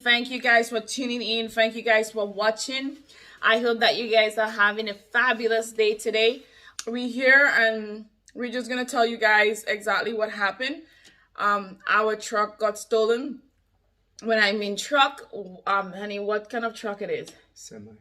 Thank you guys for tuning in. Thank you guys for watching. I hope that you guys are having a fabulous day today. We're here and we're just gonna tell you guys exactly what happened. Our truck got stolen. When I mean truck, honey, what kind of truck it is? Semi.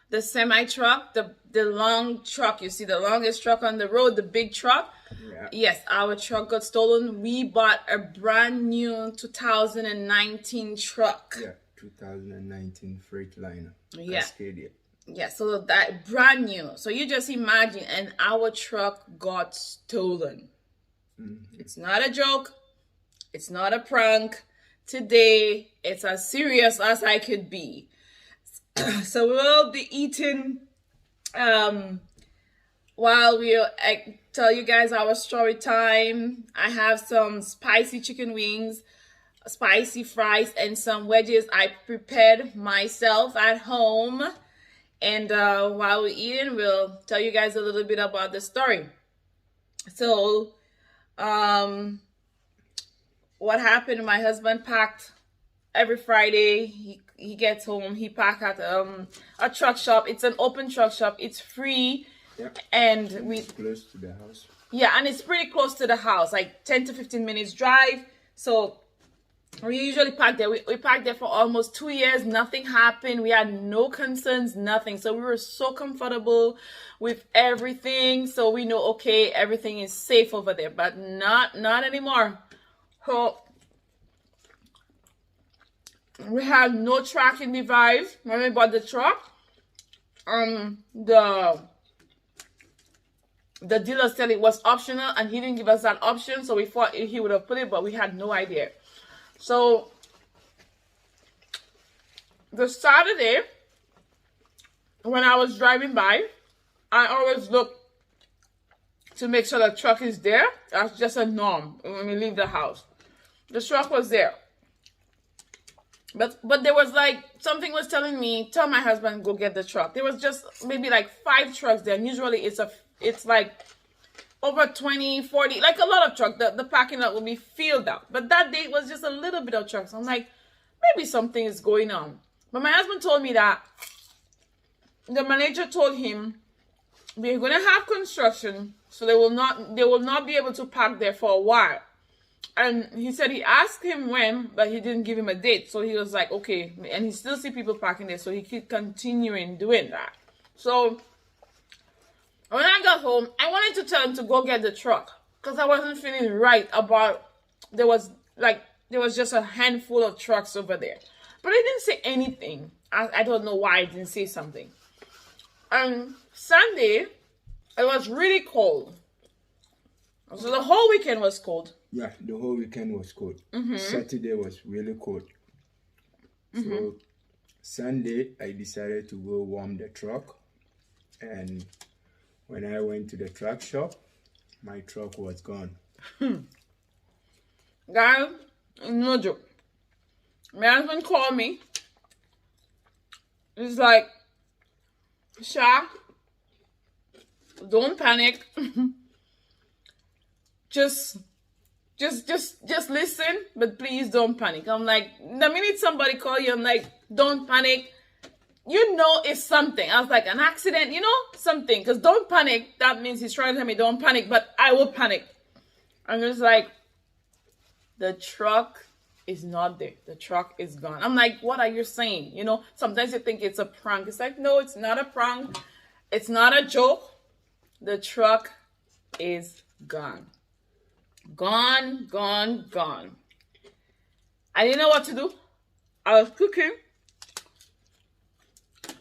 The semi truck, the long truck. You see the longest truck on the road, the big truck. Yeah. Yes, our truck got stolen. We bought a brand new 2019 truck. Yeah, 2019 Freightliner. Yeah. Cascadia. Yeah, so that brand new. So you just imagine, and our truck got stolen. It's not a joke. It's not a prank. Today, it's as serious as I could be. So we'll be eating while we tell you guys our story time. I have some spicy chicken wings, spicy fries, and some wedges I prepared myself at home. And while we're eating, we'll tell you guys a little bit about the story. So, what happened? My husband packed every Friday. He gets home. He packed at a truck shop. It's an open truck shop. It's free. Yep. And It's close to the house. yeah, and it's pretty close to the house, like 10 to 15 minutes drive. So we usually park there. We parked there for almost 2 years. Nothing happened. We had no concerns, nothing. So we were so comfortable with everything. So we know, okay, everything is safe over there, but not anymore. So we had no tracking device when we bought the truck. The dealer said it was optional and he didn't give us that option, so we thought he would have put it, but we had no idea. So the Saturday when I was driving by, I always look to make sure the truck is there. That's just a norm when we leave the house. The truck was there. But there was like, something was telling me, tell my husband, go get the truck. There was just maybe like 5 trucks there. And usually it's like over 20, 40, like a lot of trucks. The parking lot will be filled up. But that day it was just a little bit of trucks. I'm like, maybe something is going on. But my husband told me that the manager told him we're going to have construction, so they will not be able to park there for a while. And he said he asked him when, but he didn't give him a date. So he was like, okay. And he still see people parking there, so he keep continuing doing that. So when I got home, I wanted to tell him to go get the truck because I wasn't feeling right about, there was just a handful of trucks over there. But he didn't say anything. I don't know why I didn't say something. And Sunday, it was really cold. So the whole weekend was cold. Yeah, the whole weekend was cold. Saturday was really cold. So Sunday, I decided to go warm the truck. And when I went to the truck shop, my truck was gone. Guys, no joke. My husband called me. He's like, Sha, don't panic. Just listen, but please don't panic. I'm like, the minute somebody call you, I'm like, don't panic. You know it's something. I was like, an accident, something. Because don't panic, that means he's trying to tell me don't panic, but I will panic. I'm just like, the truck is not there. The truck is gone. I'm like, what are you saying? Sometimes you think it's a prank. It's like, no, it's not a prank. It's not a joke. The truck is gone. Gone. I didn't know what to do. I was cooking.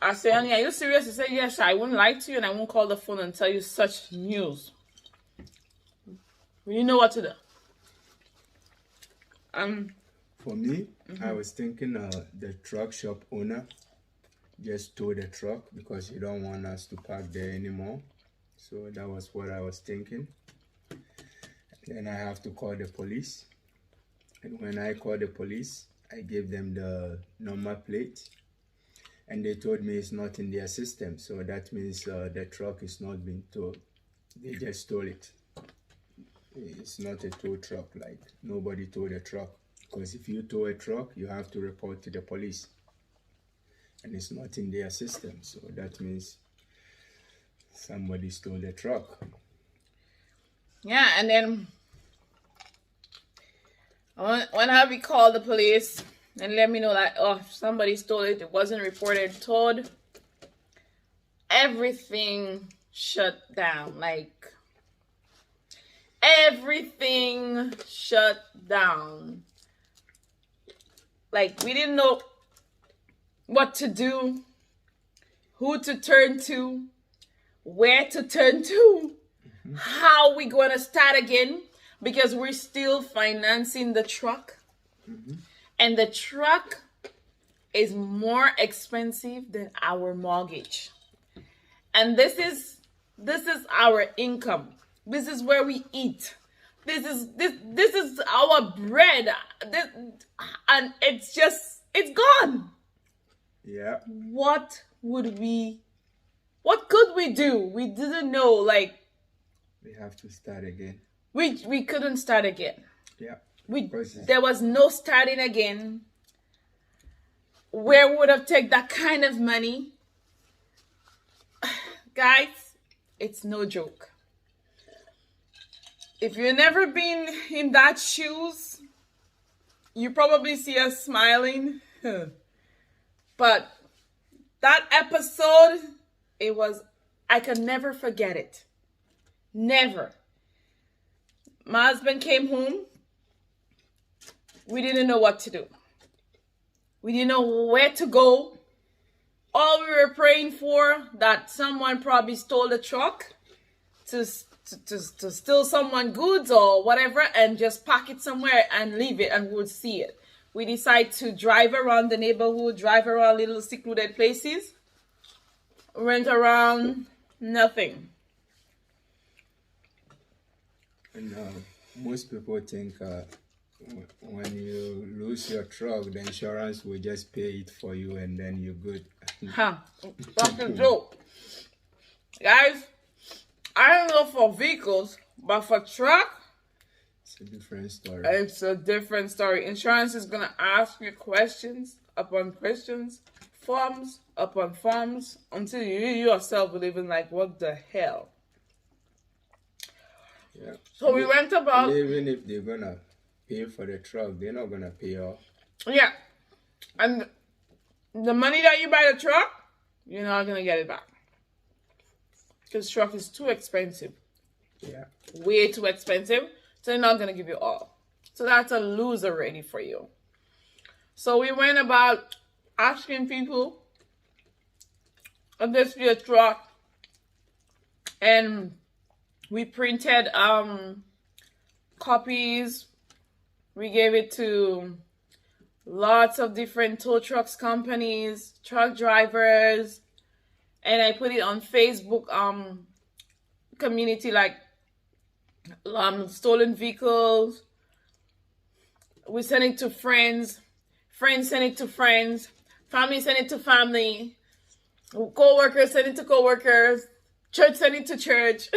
I said, honey, are you serious? He said, yes, I wouldn't lie to you and I won't call the phone and tell you such news. You know what to do. For me, I was thinking the truck shop owner just towed the truck because he don't want us to park there anymore. So that was what I was thinking. Then I have to call the police. And when I called the police, I gave them the number plate. And they told me it's not in their system. So that means the truck is not being towed. They just stole it. It's not a tow truck, like nobody towed the truck. Because if you tow a truck, you have to report to the police. And it's not in their system. So that means somebody stole the truck. Yeah, and then when Harvey called the police and let me know that, oh, somebody stole it, it wasn't reported, towed, everything shut down. Like, everything shut down. Like, we didn't know what to do, who to turn to, where to turn to, how we going to start again, because we're still financing the truck. And the truck is more expensive than our mortgage. And this is our income. This is where we eat. This is our bread. And it's gone. Yeah. What could we do? We didn't know. Like, We have to start again. we couldn't start again. Yeah. There was no starting again. Where would have taken that kind of money? Guys, it's no joke. If you've never been in that shoes, you probably see us smiling. But that episode, I could never forget it. Never. My husband came home. We didn't know what to do. We didn't know where to go. All we were praying for, that someone probably stole the truck to steal someone's goods or whatever and just park it somewhere and leave it and we would see it. We decided to drive around the neighborhood, drive around little secluded places. Went around, nothing. And most people think when you lose your truck, the insurance will just pay it for you and then you're good. That's a joke. Guys, I don't know for vehicles, but for truck, It's a different story. it's a different story. Insurance is going to ask you questions upon questions, forms upon forms, until you yourself believe in, like, what the hell? Yeah. So we went about... Even if they're gonna pay for the truck, they're not gonna pay off. Yeah. And the money that you buy the truck, you're not going to get it back. Because truck is too expensive. Yeah. Way too expensive. So they're not going to give you all. So that's a lose already for you. So we went about asking people if this be a truck. And we printed copies. We gave it to lots of different tow trucks companies, truck drivers, and I put it on Facebook community, like stolen vehicles. We sent it to friends sent it to friends, family sent it to family, co-workers sent it to co-workers, church sent it to church.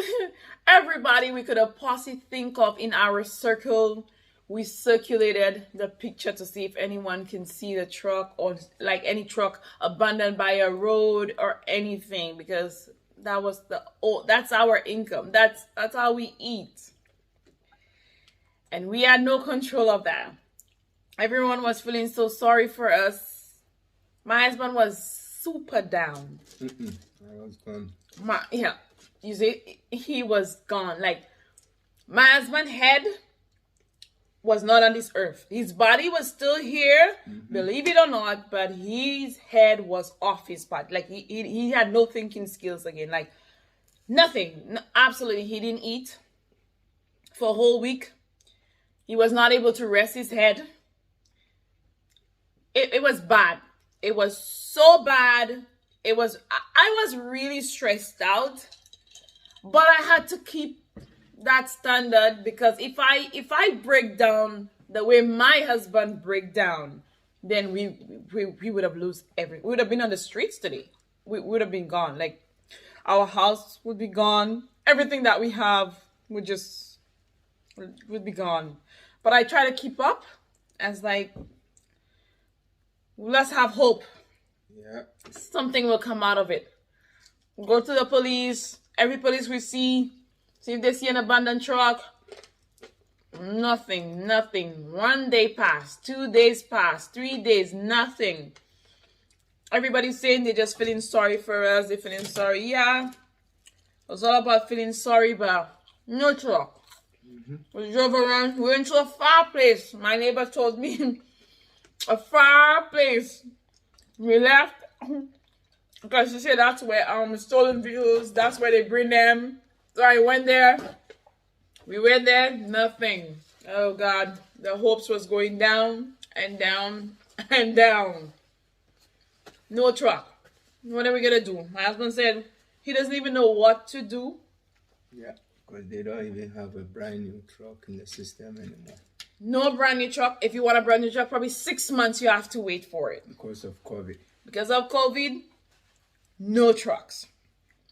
Everybody we could have possibly think of in our circle, we circulated the picture to see if anyone can see the truck, or like any truck abandoned by a road or anything, because that's our income. That's how we eat. And we had no control of that. Everyone was feeling so sorry for us. My husband was super down. I was gone. You see, he was gone. Like, my husband's head was not on this earth. His body was still here, believe it or not, but his head was off his body. Like, he had no thinking skills again. Like, nothing. No, absolutely. He didn't eat for a whole week. He was not able to rest his head. It was bad. It was so bad. I was really stressed out, but I had to keep that standard, because if I break down the way my husband break down, then we would have lost everything. We would have been on the streets today. We would have been gone. Like, our house would be gone. Everything that we have would be gone. But I try to keep up, as like, let's have hope. Yeah. Something will come out of it. Go to the police. Every police we see if they see an abandoned truck. Nothing. 1 day passed, 2 days passed, 3 days, nothing. Everybody's saying they're just feeling sorry for us. They're feeling sorry. Yeah, it was all about feeling sorry, but no truck. We drove around. We went to a far place. My neighbor told me a far place. We left because she said that's where stolen vehicles. That's where they bring them. So I went there. We went there. Nothing. Oh God, the hopes was going down and down and down. No truck. What are we gonna do? My husband said he doesn't even know what to do. Yeah, because they don't even have a brand new truck in the system anymore. No brand new truck. If you want a brand new truck, probably 6 months you have to wait for it. Because of COVID. Because of COVID, no trucks.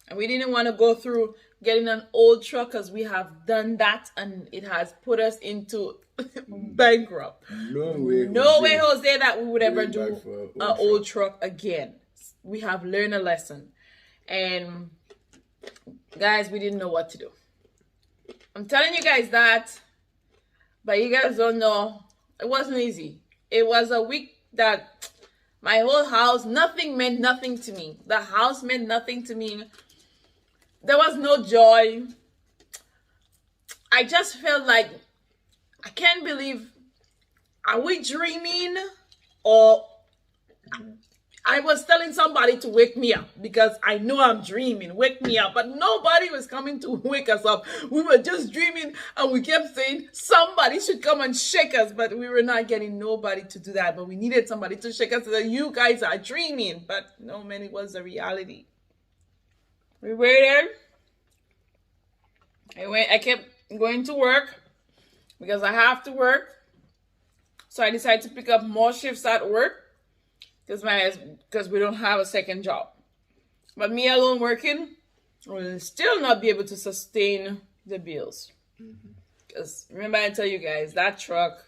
And we didn't want to go through getting an old truck because we have done that and it has put us into bankrupt. No way, Jose, that we would ever Going do back for an old truck again. We have learned a lesson. And guys, we didn't know what to do. I'm telling you guys that, but you guys don't know. It wasn't easy. It was a week that my whole house, nothing meant nothing to me. The house meant nothing to me. There was no joy. I just felt like, I can't believe, are we dreaming? Or I was telling somebody to wake me up because I know I'm dreaming, wake me up. But nobody was coming to wake us up. We were just dreaming and we kept saying somebody should come and shake us. But we were not getting nobody to do that. But we needed somebody to shake us so that you guys are dreaming. But no, man, it was a reality. We waited. I kept going to work because I have to work. So I decided to pick up more shifts at work because we don't have a second job. But me alone working will still not be able to sustain the bills. Because remember I tell you guys, that truck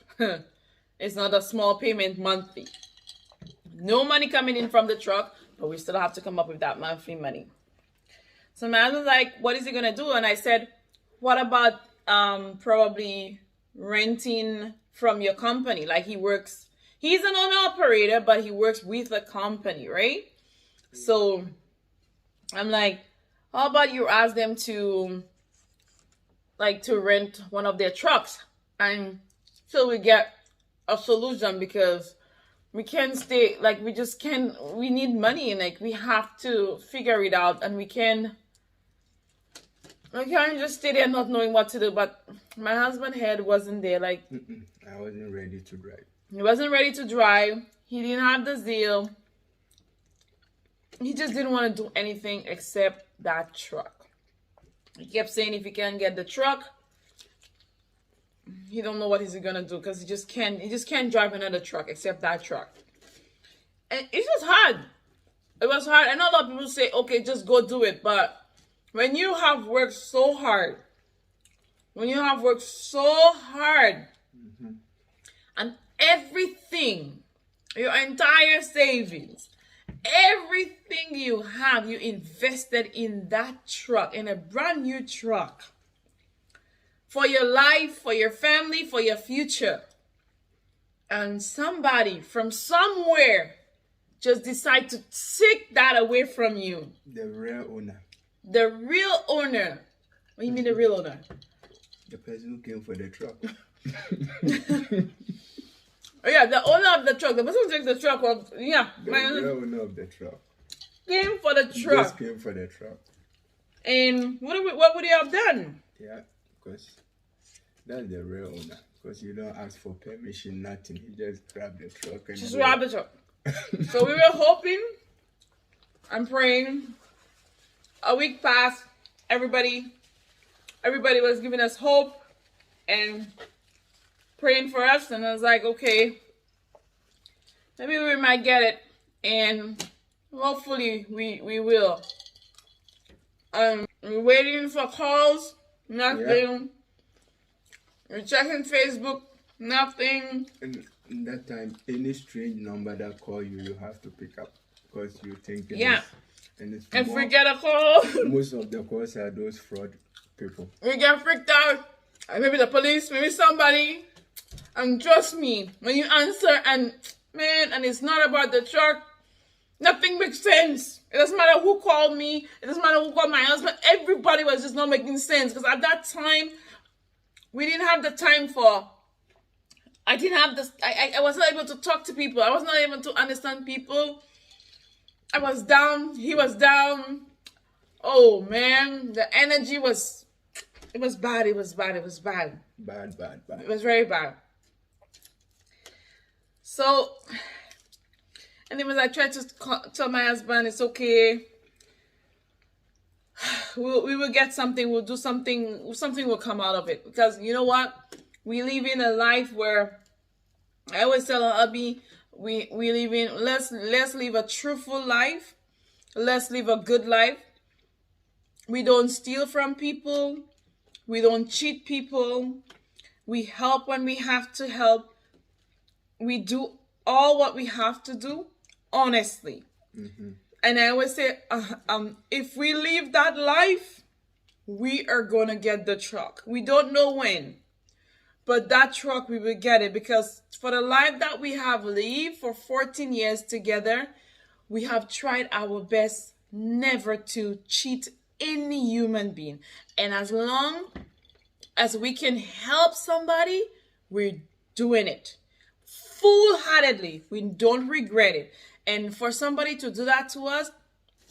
is not a small payment monthly. No money coming in from the truck, but we still have to come up with that monthly money. So man was like, what is he gonna do? And I said, what about probably renting from your company? Like he's an owner-operator, but he works with a company, right? So I'm like, how about you ask them to rent one of their trucks until we get a solution, because we can't stay, we need money, and like we have to figure it out, and we can't just stay there not knowing what to do. But my husband's head wasn't there. Like, I wasn't ready to drive. He wasn't ready to drive. He didn't have the zeal. He just didn't want to do anything except that truck. He kept saying if he can't get the truck, he don't know what he's gonna do, because he just can't drive another truck except that truck. And it's just hard. It was hard. I know a lot of people say, okay, just go do it. But when you have worked so hard, and everything, your entire savings, everything you have, you invested in that truck, in a brand new truck, for your life, for your family, for your future. And somebody from somewhere just decide to take that away from you. The real owner. The real owner. What do you mean the real owner? The person who came for the truck. Oh yeah, the owner of the truck. The person who takes the truck was, The real owner of the truck. Came for the Just truck. came for the truck. And what would he have done? Yeah, because that's the real owner. Because you don't ask for permission, nothing. He just grabbed the truck and Just robbed the truck. So we were hoping and praying. A week passed. Everybody was giving us hope and praying for us. And I was like, okay, maybe we might get it. And hopefully we will. We're waiting for calls. Nothing. Yeah. We're checking Facebook. Nothing. And in that time, any strange number that call you, you have to pick up because you think Yeah. and it's If we more, get a call, most of the calls are those fraud people. we get freaked out. Maybe the police, maybe somebody. And trust me, when you answer and it's not about the truck, nothing makes sense. It doesn't matter who called me. It doesn't matter who called my husband. Everybody was just not making sense. Because at that time, we didn't have the time for... I didn't have this... I was not able to talk to people. I was not able to understand people. I was down. He was down. Oh, man. The energy was... It was bad. It was bad. It was bad. Bad. It was very bad. So... Anyways, I tried to tell my husband, it's okay. We will get something. We'll do something. Something will come out of it. Because you know what? We live in a life where I always tell Abby, we live in. Let's live a truthful life. Let's live a good life. We don't steal from people. We don't cheat people. We help when we have to help. We do all what we have to do. Honestly. And I always say, if we live that life, we are going to get the truck. We don't know when, but that truck, we will get it, because for the life that we have lived for 14 years together, we have tried our best never to cheat any human being. And as long as we can help somebody, we're doing it full-heartedly. We don't regret it. And for somebody to do that to us,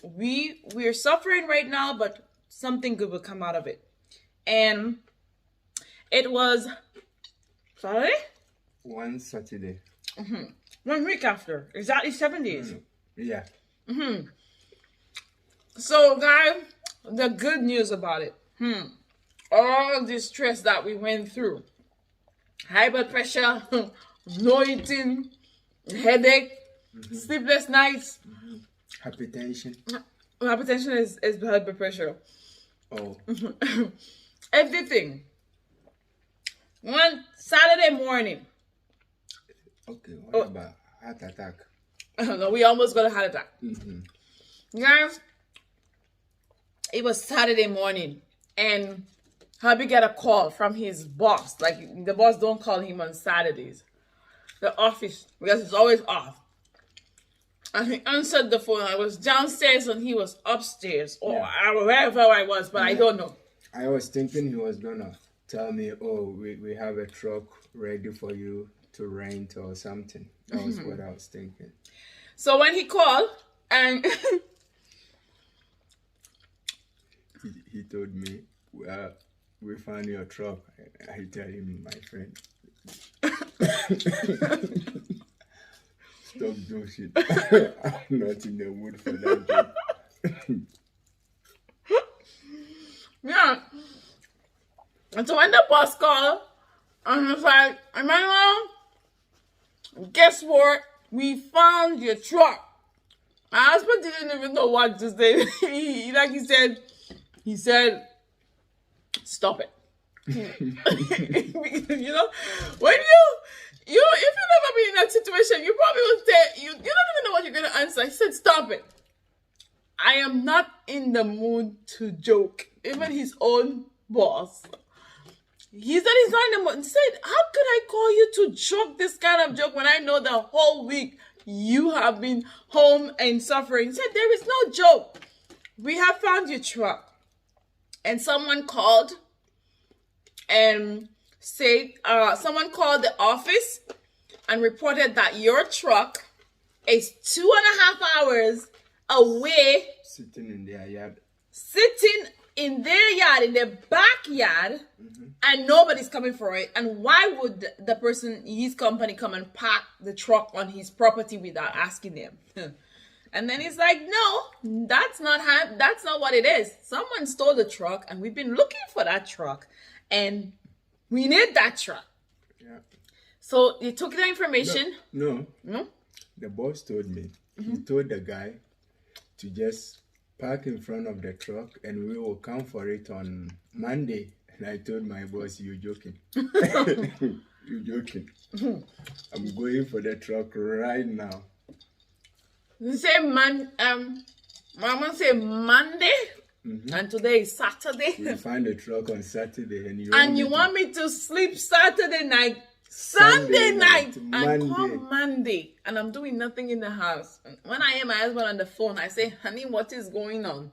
we're suffering right now, but something good will come out of it. And it was Saturday? One Saturday. 1 week after. Exactly 7 days. Yeah. So, guys, the good news about it. All the stress that we went through. High blood pressure, no eating, headache, sleepless nights. Hypertension. Hypertension is blood pressure. Oh. Everything. One Saturday morning. Okay, what about heart attack? No, we almost got a heart attack. Guys, it was Saturday morning, and hubby got a call from his boss. Like, the boss don't call him on Saturdays. The office, because it's always off. And he answered the phone. I was downstairs and he was upstairs, or wherever I was, but I don't know. I was thinking he was gonna tell me, oh, we have a truck ready for you to rent or something. That was what I was thinking. So when he called, and he told me, we found your truck. I tell him, my friend, stop doing shit. I'm not in the mood for that job. yeah. And so when the boss called, and he was like, Emmanuel, guess what? We found your truck. My husband didn't even know what to say. He said, stop it. You know, when if you've never been in that situation, you probably will say, you don't even know what you're going to answer. He said, stop it. I am not in the mood to joke. Even his own boss. He said he's not in the mood. He said, how could I call you to joke this kind of joke when I know the whole week you have been home and suffering? He said, there is no joke. We have found your truck. And someone called and said, someone called the office and reported that your truck is 2.5 hours away. Sitting in their yard. Sitting in their yard, in their backyard, and nobody's coming for it. And why would the person, his company, come and park the truck on his property without asking them? And then he's like, no, that's not what it is. Someone stole the truck, and we've been looking for that truck, and we need that truck. Yeah. So he took the information. No. The boss told me. He told the guy to just park in front of the truck, and we will come for it on Monday. And I told my boss, you're joking. You're joking. I'm going for the truck right now. You say Mama say Monday, and today is Saturday. We find the truck on Saturday, and you want me to sleep Saturday night, Sunday night, and come Monday, and I'm doing nothing in the house. And when I hear my husband on the phone, I say, honey, what is going on?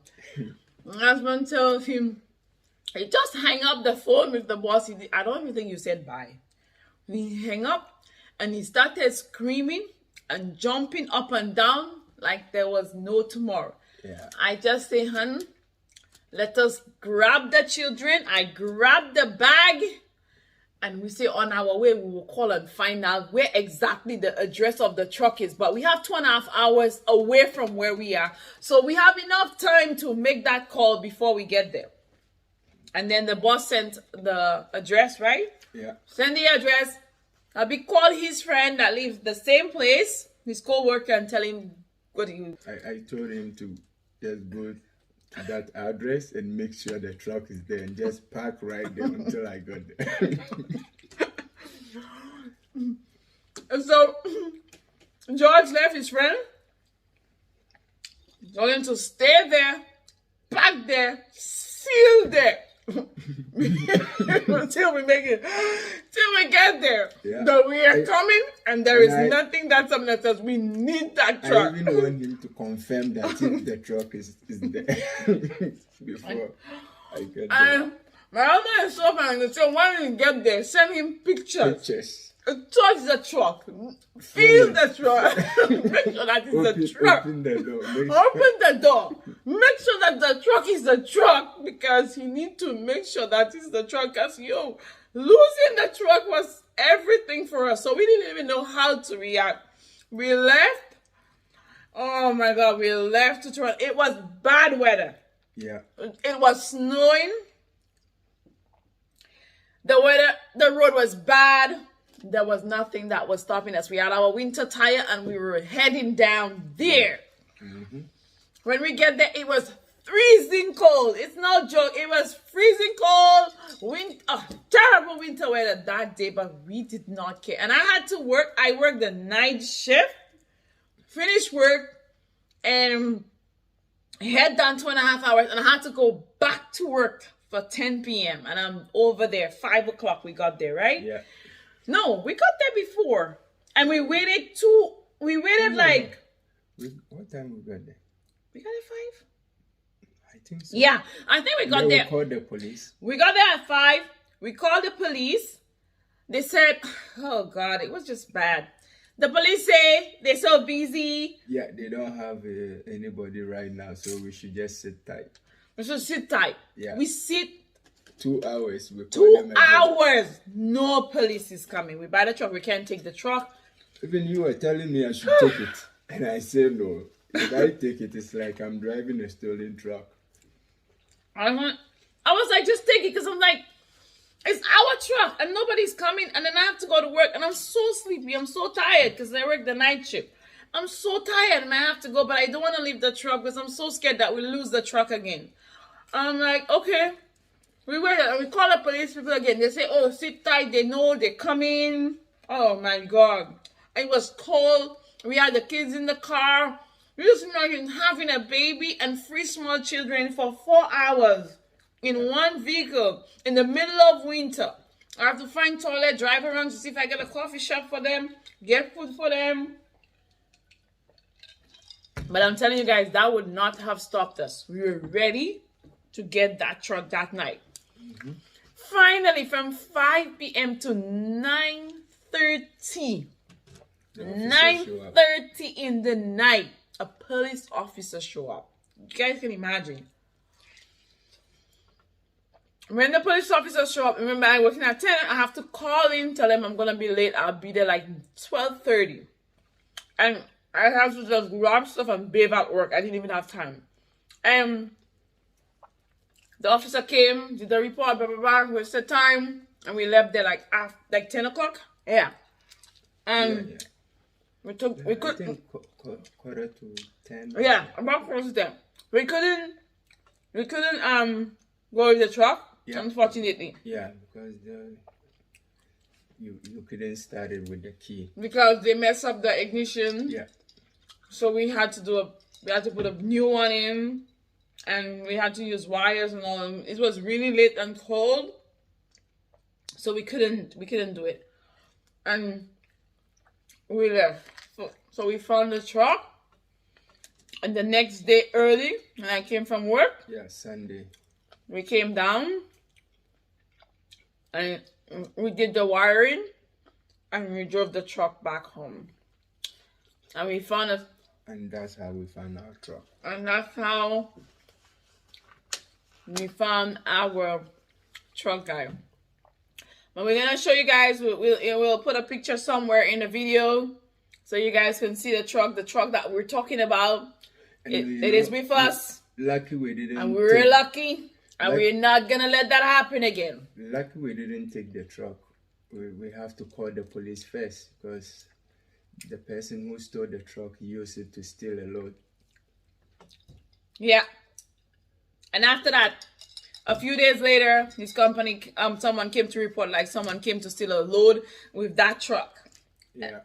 My husband tells him, he just hang up the phone with the boss. I don't even think you said bye. He hang up, and he started screaming and jumping up and down like there was no tomorrow. Yeah. I just say, hun, let us grab the children. I grab the bag, and we say on our way, we will call and find out where exactly the address of the truck is. But we have 2.5 hours away from where we are. So we have enough time to make that call before we get there. And then the boss sent the address, right? Yeah. Send the address. Abi call his friend that lives the same place, his co-worker, and tell him what he... I told him to just go to that address and make sure the truck is there and just park right there until I got there. And so George left his friend, told him to stay there, park there, seal there. Till we get there. Yeah. That we are coming, and there is nothing that's something that says we need that truck. I even want him to confirm that if the truck is there before I get there. My husband is so funny. So when we get there, send him pictures. Touch the truck. Feel the truck. Make sure that it's the truck. Open the door. Open the door. Make sure that the truck is the truck, because you need to make sure that it's the truck. Because losing the truck was everything for us. So we didn't even know how to react. We left. Oh my God, we left to Toronto. It was bad weather. Yeah. It was snowing. The road was bad. There was nothing that was stopping us. We had our winter tire and we were heading down there. When we get there, it was freezing cold. It's no joke. It was freezing cold. Terrible winter weather that day, but we did not care. And I had to work. I worked the night shift, finished work, and head down 2.5 hours. And I had to go back to work for 10 p.m. And I'm over there. 5 o'clock we got there, right? Yeah. No, we got there before. And we waited like... What time we got there? We got there 5? I think so. Yeah, I think we got there. We called the police. We got there at 5. We called the police. They said, oh God, it was just bad. The police say they're so busy. Yeah, they don't have anybody right now, so we should just sit tight. We should sit tight. Yeah. We sit 2 hours. 2 hours. No police is coming. We buy the truck. We can't take the truck. Even you were telling me I should take it. And I said no. If I take it, it's like I'm driving a stolen truck. I was like, just take it, because I'm like, it's our truck and nobody's coming, and then I have to go to work and I'm so sleepy. I'm so tired because I work the night shift. I'm so tired and I have to go, but I don't want to leave the truck because I'm so scared that we'll lose the truck again. I'm like, okay. We waited and we call the police people again. They say, oh, sit tight. They know they're coming. Oh my God. It was cold. We had the kids in the car. We just imagine having a baby and 3 small children for 4 hours in one vehicle in the middle of winter. I have to find toilet, drive around to see if I get a coffee shop for them, get food for them. But I'm telling you guys, that would not have stopped us. We were ready to get that truck that night. Finally, from 5 p.m. to 9:30 in the night, a police officer show up. You guys can imagine. When the police officer show up, remember I'm working at 10, I have to call in, tell them I'm going to be late. I'll be there like 12:30. And I have to just grab stuff and bathe at work. I didn't even have time. The officer came, did the report, blah, blah, blah, wasted the time, and we left there like 10 o'clock. Yeah. Yeah. We could, I think quarter to 10. Yeah, about quarter to 10. We couldn't go with the truck, yeah. unfortunately. Yeah, because you couldn't start it with the key. because they messed up the ignition. Yeah. So we had to put a new one in, and we had to use wires and all. And it was really late and cold, so we couldn't do it, and we left. So we found the truck, and the next day early, when I came from work, Yeah, Sunday. we came down, and we did the wiring, and we drove the truck back home, and we found a. And that's how we found our truck. And that's how we found our truck guy. But we're gonna show you guys. We'll put a picture somewhere in the video so you guys can see the truck that we're talking about. It is with us, Lucky we didn't. and we're lucky, and we're not gonna let that happen again. Lucky we didn't take the truck. We have to call the police first because the person who stole the truck used it to steal a load. Yeah. And after that, a few days later, his company, someone came to report, like someone came to steal a load with that truck. Yeah.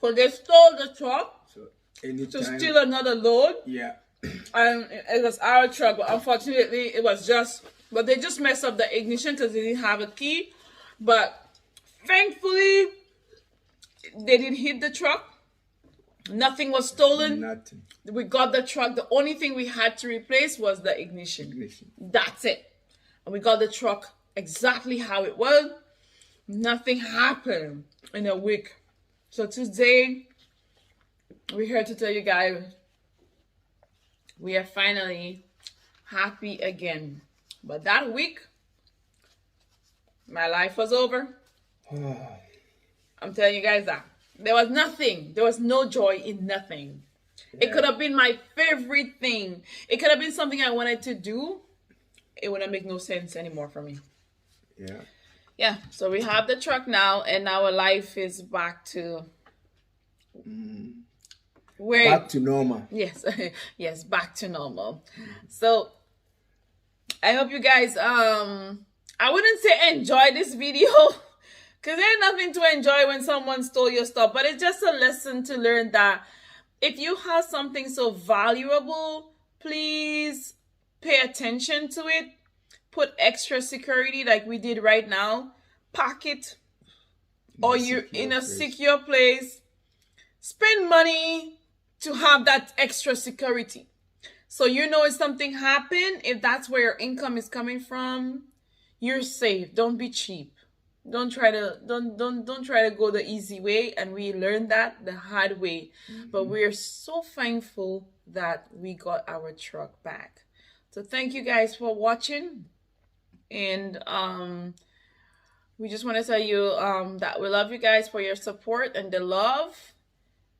So they stole the truck So anytime. to steal another load. Yeah. And it was our truck, but unfortunately, but they just messed up the ignition because they didn't have a key. But thankfully, they didn't hit the truck. Nothing was stolen. Nothing. We got the truck. The only thing we had to replace was the ignition. That's it. And we got the truck exactly how it was. Nothing happened in a week. So today, we're here to tell you guys we are finally happy again. But that week, my life was over. I'm telling you guys that. There was nothing. There was no joy in nothing. Yeah. It could have been my favorite thing. It could have been something I wanted to do. It wouldn't make no sense anymore for me. Yeah. Yeah. So we have the truck now, and our life is back to back to normal. Yes. Yes, back to normal. So I hope you guys I wouldn't say enjoy this video. Because there's nothing to enjoy when someone stole your stuff. But it's just a lesson to learn that if you have something so valuable, please pay attention to it. Put extra security like we did right now. Pack it. Or you're in a secure place. Spend money to have that extra security. So you know if something happened, if that's where your income is coming from, you're safe. Don't be cheap. Don't try to go the easy way, and we learned that the hard way. But we're so thankful that we got our truck back. So thank you guys for watching, and we just want to tell you that we love you guys for your support and the love,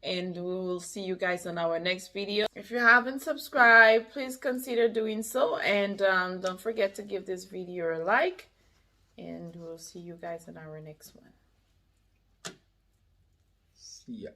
and we will see you guys on our next video. If you haven't subscribed, please consider doing so, and don't forget to give this video a like. And we'll see you guys in our next one. See ya.